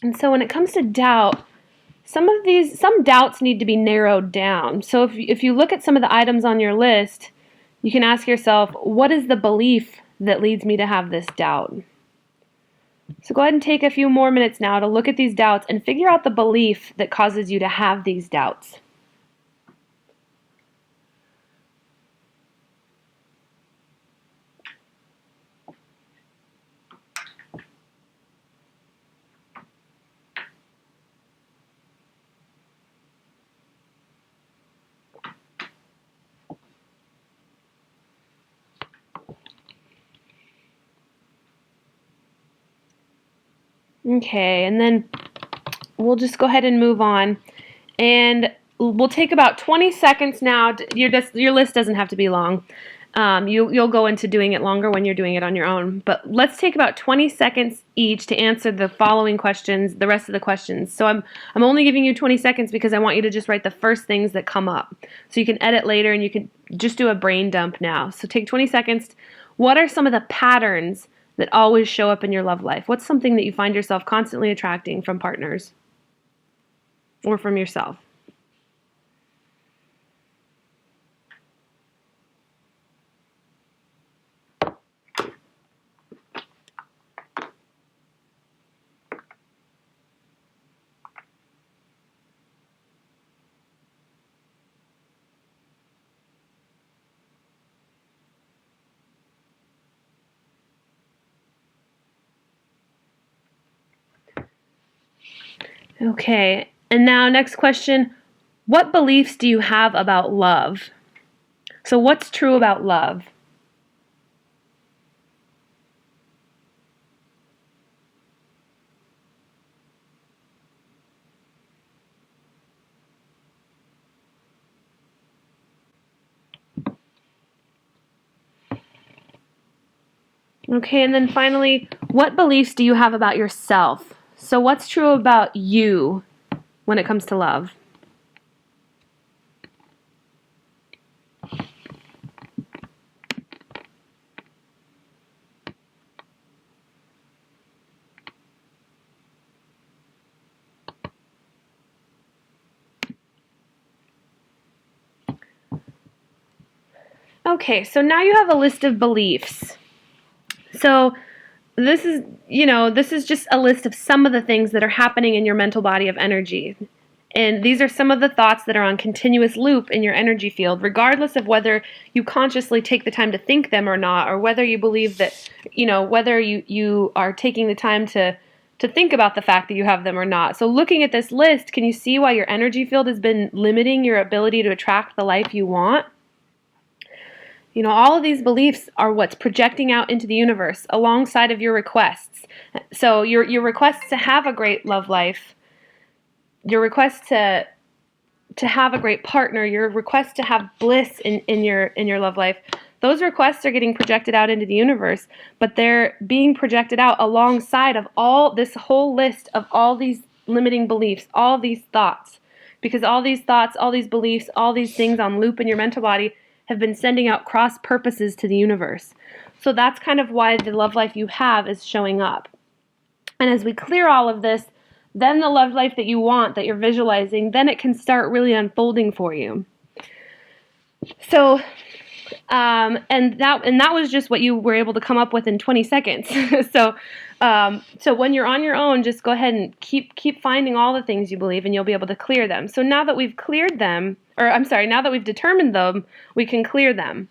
And so when it comes to doubt, some doubts need to be narrowed down. So if you look at some of the items on your list, you can ask yourself, what is the belief that leads me to have this doubt? So go ahead and take a few more minutes now to look at these doubts and figure out the belief that causes you to have these doubts. Okay, and then we'll just go ahead and move on. And we'll take about 20 seconds now. Your list doesn't have to be long. You'll go into doing it longer when you're doing it on your own. But let's take about 20 seconds each to answer the following questions, the rest of the questions. So I'm only giving you 20 seconds because I want you to just write the first things that come up. So you can edit later and you can just do a brain dump now. So take 20 seconds. What are some of the patterns that always show up in your love life? What's something that you find yourself constantly attracting from partners or from yourself? Okay, and now next question. What beliefs do you have about love? So what's true about love? Okay, and then finally, what beliefs do you have about yourself? So what's true about you when it comes to love? Okay, so now you have a list of beliefs. So this is just a list of some of the things that are happening in your mental body of energy. And these are some of the thoughts that are on continuous loop in your energy field, regardless of whether you consciously take the time to think them or not, or whether you believe that, whether you are taking the time to think about the fact that you have them or not. So looking at this list, can you see why your energy field has been limiting your ability to attract the life you want? All of these beliefs are what's projecting out into the universe alongside of your requests. So your requests to have a great love life, your request to have a great partner, your request to have bliss in your love life, those requests are getting projected out into the universe, but they're being projected out alongside of all this whole list of all these limiting beliefs, all these thoughts. Because all these thoughts, all these beliefs, all these things on loop in your mental body have been sending out cross purposes to the universe. So that's kind of why the love life you have is showing up. And as we clear all of this, then the love life that you want, that you're visualizing, then it can start really unfolding for you. So, and that was just what you were able to come up with in 20 seconds. So when you're on your own, just go ahead and keep finding all the things you believe, and you'll be able to clear them. So now that we've cleared them, now that we've determined them, we can clear them.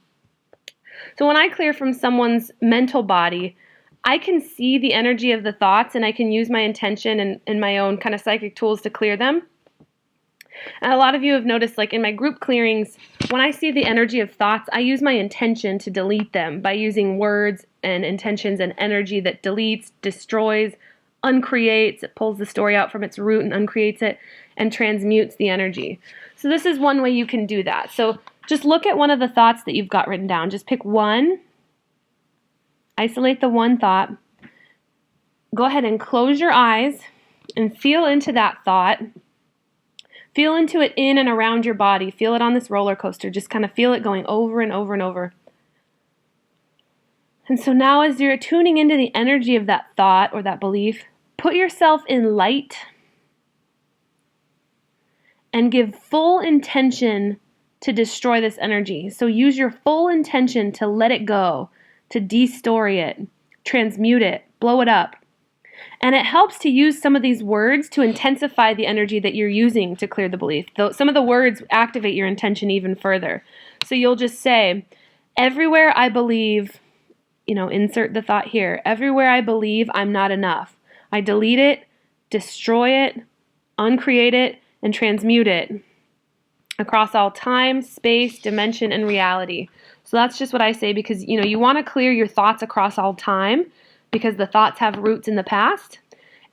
So when I clear from someone's mental body, I can see the energy of the thoughts, and I can use my intention and my own kind of psychic tools to clear them. And a lot of you have noticed, like in my group clearings, when I see the energy of thoughts, I use my intention to delete them by using words and intentions and energy that deletes, destroys, uncreates. It pulls the story out from its root and uncreates it and transmutes the energy. So this is one way you can do that. So just look at one of the thoughts that you've got written down. Just pick one. Isolate the one thought. Go ahead and close your eyes and feel into that thought. Feel into it in and around your body. Feel it on this roller coaster. Just kind of feel it going over and over and over. And so now as you're tuning into the energy of that thought or that belief, put yourself in light and give full intention to destroy this energy. So use your full intention to let it go, to de-story it, transmute it, blow it up. And it helps to use some of these words to intensify the energy that you're using to clear the belief. Some of the words activate your intention even further. So you'll just say, everywhere I believe, insert the thought here, everywhere I believe I'm not enough, I delete it, destroy it, uncreate it, and transmute it across all time, space, dimension, and reality. So that's just what I say because, you want to clear your thoughts across all time because the thoughts have roots in the past.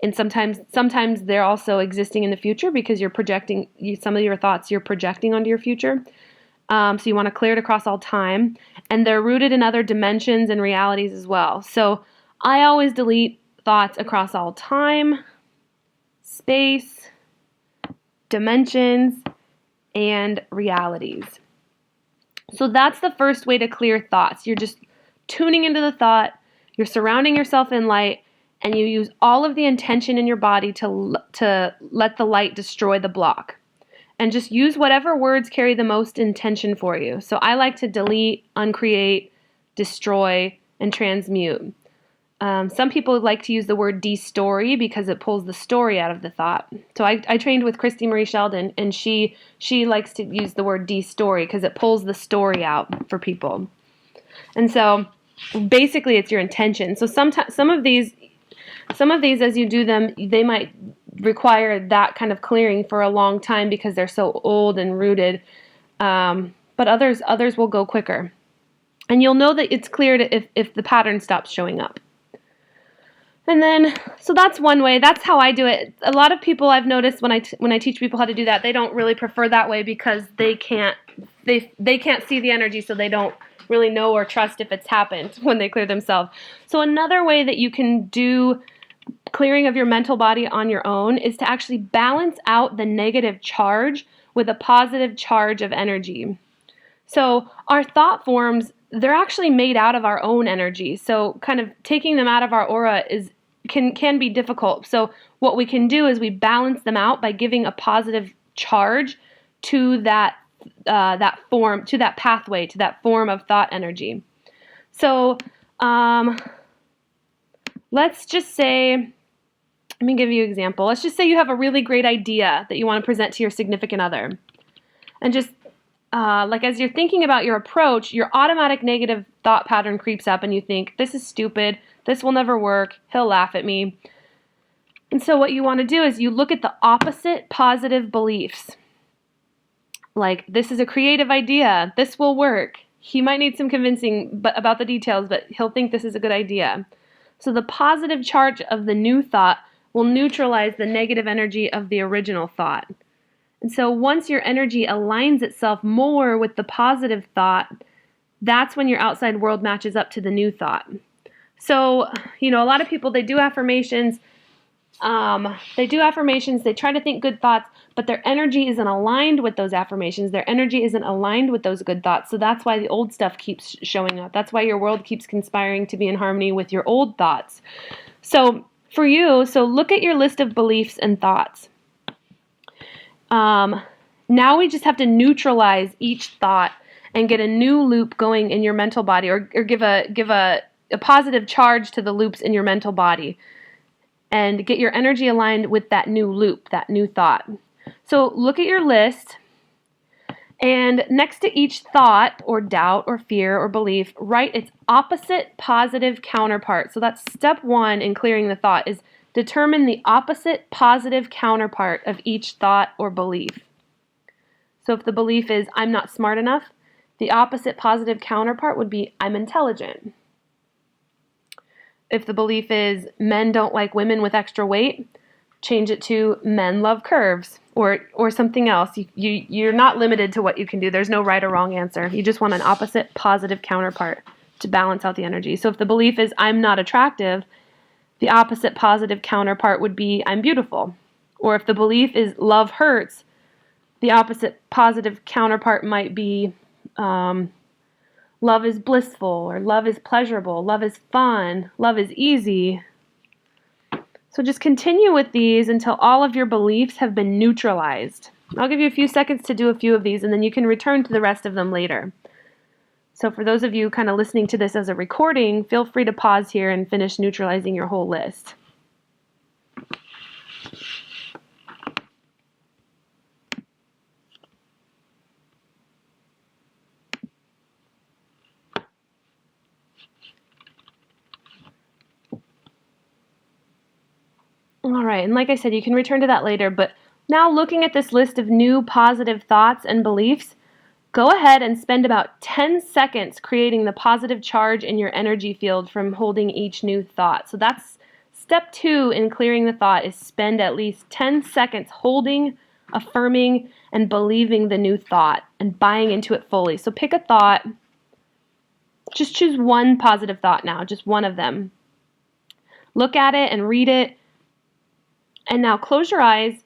And sometimes they're also existing in the future because you're projecting some of your thoughts you're projecting onto your future. So you want to clear it across all time. And they're rooted in other dimensions and realities as well. So I always delete thoughts across all time, space, dimensions, and realities. So that's the first way to clear thoughts. You're just tuning into the thought, you're surrounding yourself in light, and you use all of the intention in your body to let the light destroy the block. And just use whatever words carry the most intention for you. So I like to delete, uncreate, destroy, and transmute. Some people like to use the word de-story because it pulls the story out of the thought. So I trained with Christy Marie Sheldon, and she likes to use the word de-story because it pulls the story out for people. And so basically it's your intention. So some of these as you do them, they might require that kind of clearing for a long time because they're so old and rooted. But others will go quicker. And you'll know that it's cleared if the pattern stops showing up. And then, so that's one way. That's how I do it. A lot of people I've noticed when I teach people how to do that, they don't really prefer that way because they can't see the energy, so they don't really know or trust if it's happened when they clear themselves. So another way that you can do clearing of your mental body on your own is to actually balance out the negative charge with a positive charge of energy. So our thought forms, they're actually made out of our own energy. So kind of taking them out of our aura can be difficult. So what we can do is we balance them out by giving a positive charge to that form, to that pathway, to that form of thought energy. So let's just say, let me give you an example. Let's just say you have a really great idea that you want to present to your significant other. And just as you're thinking about your approach, your automatic negative thought pattern creeps up and you think, this is stupid, this will never work, he'll laugh at me. And so what you want to do is you look at the opposite positive beliefs. Like, this is a creative idea, this will work. He might need some convincing about the details, but he'll think this is a good idea. So the positive charge of the new thought will neutralize the negative energy of the original thought. And so once your energy aligns itself more with the positive thought, that's when your outside world matches up to the new thought. So, a lot of people, they do affirmations. They try to think good thoughts, but their energy isn't aligned with those affirmations. Their energy isn't aligned with those good thoughts. So that's why the old stuff keeps showing up. That's why your world keeps conspiring to be in harmony with your old thoughts. So for you, look at your list of beliefs and thoughts. Now we just have to neutralize each thought and get a new loop going in your mental body, or give a positive charge to the loops in your mental body, and get your energy aligned with that new loop, that new thought. So look at your list, and next to each thought or doubt or fear or belief, write its opposite positive counterpart. So that's step one in clearing the thought, is determine the opposite positive counterpart of each thought or belief. So if the belief is, I'm not smart enough, the opposite positive counterpart would be, I'm intelligent. If the belief is, men don't like women with extra weight, change it to, men love curves, or something else. You're not limited to what you can do. There's no right or wrong answer. You just want an opposite positive counterpart to balance out the energy. So if the belief is, I'm not attractive, the opposite positive counterpart would be, I'm beautiful. Or if the belief is, love hurts, the opposite positive counterpart might be, love is blissful, or love is pleasurable, love is fun, love is easy. So just continue with these until all of your beliefs have been neutralized. I'll give you a few seconds to do a few of these, and then you can return to the rest of them later. So for those of you kind of listening to this as a recording, feel free to pause here and finish neutralizing your whole list. All right, and like I said, you can return to that later, but now looking at this list of new positive thoughts and beliefs, go ahead and spend about 10 seconds creating the positive charge in your energy field from holding each new thought. So that's step 2 in clearing the thought, is spend at least 10 seconds holding, affirming, and believing the new thought and buying into it fully. So pick a thought. Just choose one positive thought now, just one of them. Look at it and read it. And now close your eyes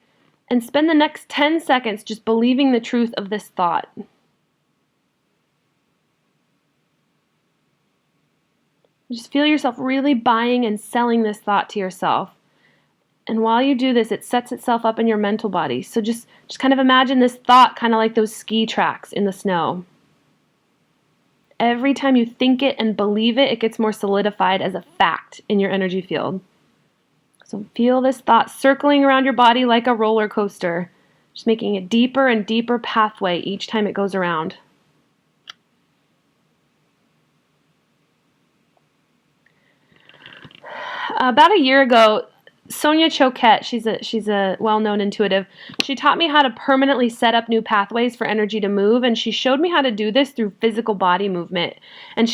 and spend the next 10 seconds just believing the truth of this thought. Just feel yourself really buying and selling this thought to yourself. And while you do this, it sets itself up in your mental body. So just kind of imagine this thought kind of like those ski tracks in the snow. Every time you think it and believe it, it gets more solidified as a fact in your energy field. So feel this thought circling around your body like a roller coaster, just making a deeper and deeper pathway each time it goes around. About a year ago, Sonia Choquette, she's a well-known intuitive, she taught me how to permanently set up new pathways for energy to move, and she showed me how to do this through physical body movement. And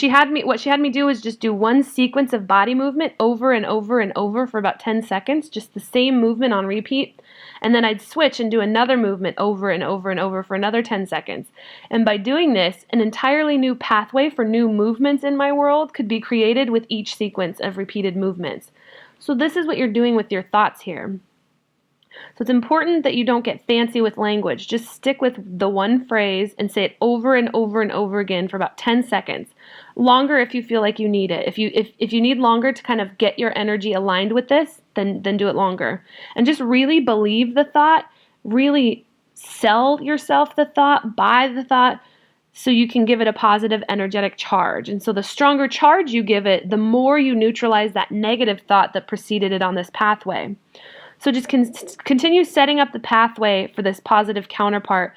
what she had me do was just do one sequence of body movement over and over and over for about 10 seconds, just the same movement on repeat. And then I'd switch and do another movement over and over and over for another 10 seconds. And by doing this, an entirely new pathway for new movements in my world could be created with each sequence of repeated movements. So this is what you're doing with your thoughts here. So it's important that you don't get fancy with language. Just stick with the one phrase and say it over and over and over again for about 10 seconds. Longer if you feel like you need it. If you need longer to kind of get your energy aligned with this, then do it longer. And just really believe the thought, really sell yourself the thought, buy the thought, so you can give it a positive energetic charge. And so the stronger charge you give it, the more you neutralize that negative thought that preceded it on this pathway. So just continue setting up the pathway for this positive counterpart,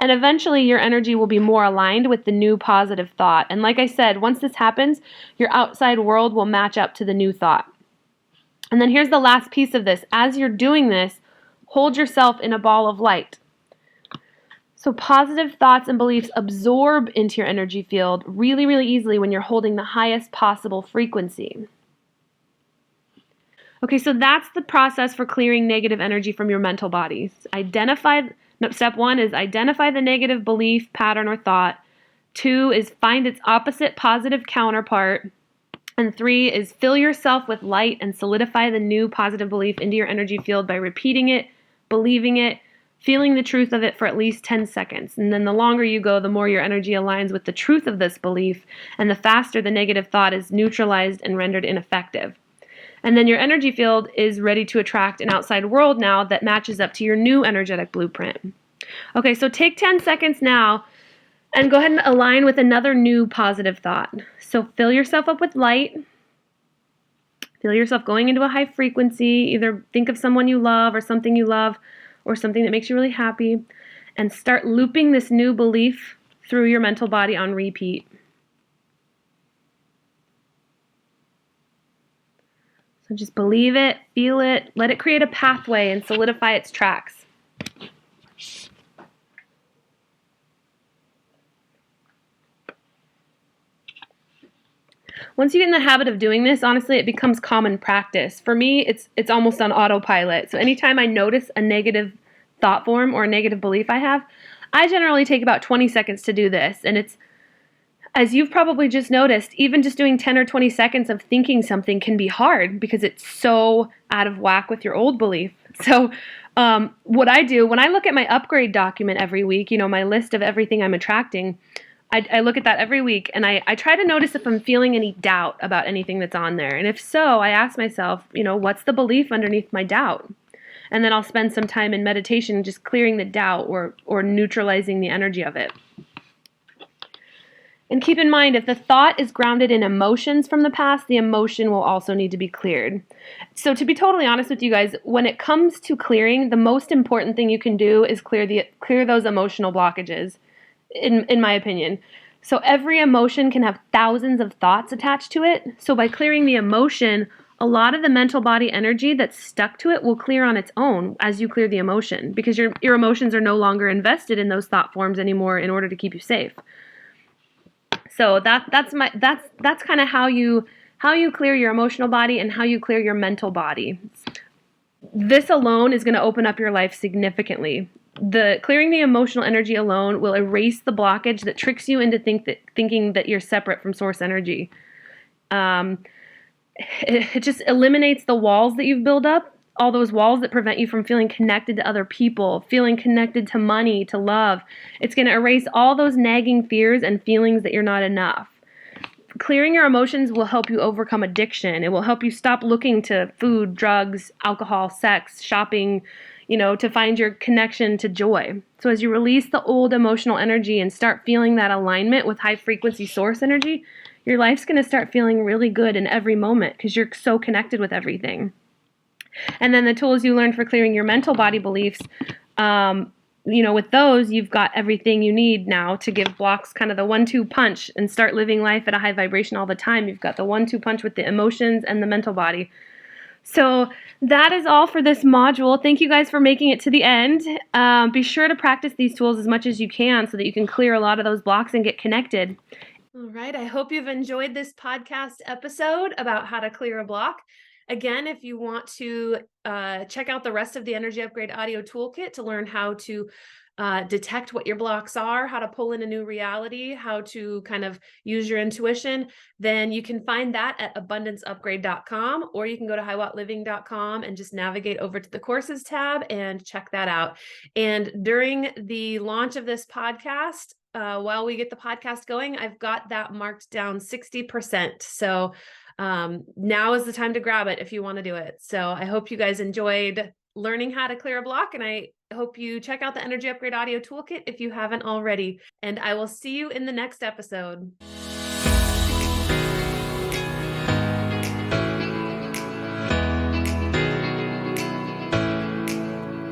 and eventually your energy will be more aligned with the new positive thought. And like I said, once this happens, your outside world will match up to the new thought. And then here's the last piece of this. As you're doing this, hold yourself in a ball of light. So positive thoughts and beliefs absorb into your energy field really, really easily when you're holding the highest possible frequency. Okay, so that's the process for clearing negative energy from your mental bodies. Step 1 is identify the negative belief, pattern, or thought. 2 is find its opposite positive counterpart. And 3 is fill yourself with light and solidify the new positive belief into your energy field by repeating it, believing it, feeling the truth of it for at least 10 seconds. And then the longer you go, the more your energy aligns with the truth of this belief, and the faster the negative thought is neutralized and rendered ineffective. And then your energy field is ready to attract an outside world now that matches up to your new energetic blueprint. Okay, so take 10 seconds now and go ahead and align with another new positive thought. So fill yourself up with light. Feel yourself going into a high frequency. Either think of someone you love or something you love, or something that makes you really happy, and start looping this new belief through your mental body on repeat. So just believe it, feel it, let it create a pathway and solidify its tracks. Once you get in the habit of doing this, honestly, it becomes common practice. For me, it's almost on autopilot. So anytime I notice a negative thought form or a negative belief I have, I generally take about 20 seconds to do this. And it's, as you've probably just noticed, even just doing 10 or 20 seconds of thinking something can be hard because it's so out of whack with your old belief. So what I do, when I look at my upgrade document every week, my list of everything I'm attracting, I look at that every week, and I try to notice if I'm feeling any doubt about anything that's on there. And if so, I ask myself, what's the belief underneath my doubt? And then I'll spend some time in meditation just clearing the doubt or neutralizing the energy of it. And keep in mind, if the thought is grounded in emotions from the past, the emotion will also need to be cleared. So to be totally honest with you guys, when it comes to clearing, the most important thing you can do is clear those emotional blockages, in my opinion. So every emotion can have thousands of thoughts attached to it. So by clearing the emotion, a lot of the mental body energy that's stuck to it will clear on its own as you clear the emotion, because your emotions are no longer invested in those thought forms anymore in order to keep you safe. So that's kind of how you clear your emotional body and how you clear your mental body. This alone is going to open up your life significantly. Clearing the emotional energy alone will erase the blockage that tricks you into thinking that you're separate from source energy. It just eliminates the walls that you've built up, all those walls that prevent you from feeling connected to other people, feeling connected to money, to love. It's going to erase all those nagging fears and feelings that you're not enough. Clearing your emotions will help you overcome addiction. It will help you stop looking to food, drugs, alcohol, sex, shopping, to find your connection to joy. So as you release the old emotional energy and start feeling that alignment with high frequency source energy, your life's going to start feeling really good in every moment because you're so connected with everything. And then the tools you learn for clearing your mental body beliefs, with those, you've got everything you need now to give blocks kind of the 1-2 punch and start living life at a high vibration all the time. You've got the 1-2 punch with the emotions and the mental body. So that is all for this module. Thank you guys for making it to the end. Be sure to practice these tools as much as you can so that you can clear a lot of those blocks and get connected. All right. I hope you've enjoyed this podcast episode about how to clear a block. Again, if you want to check out the rest of the Energy Upgrade Audio Toolkit to learn how to detect what your blocks are, how to pull in a new reality, how to kind of use your intuition, then you can find that at abundanceupgrade.com, or you can go to highwattliving.com and just navigate over to the courses tab and check that out. And during the launch of this podcast, while we get the podcast going, I've got that marked down 60%. So now is the time to grab it if you want to do it. So I hope you guys enjoyed learning how to clear a block, and I hope you check out the Energy Upgrade Audio Toolkit if you haven't already. And I will see you in the next episode.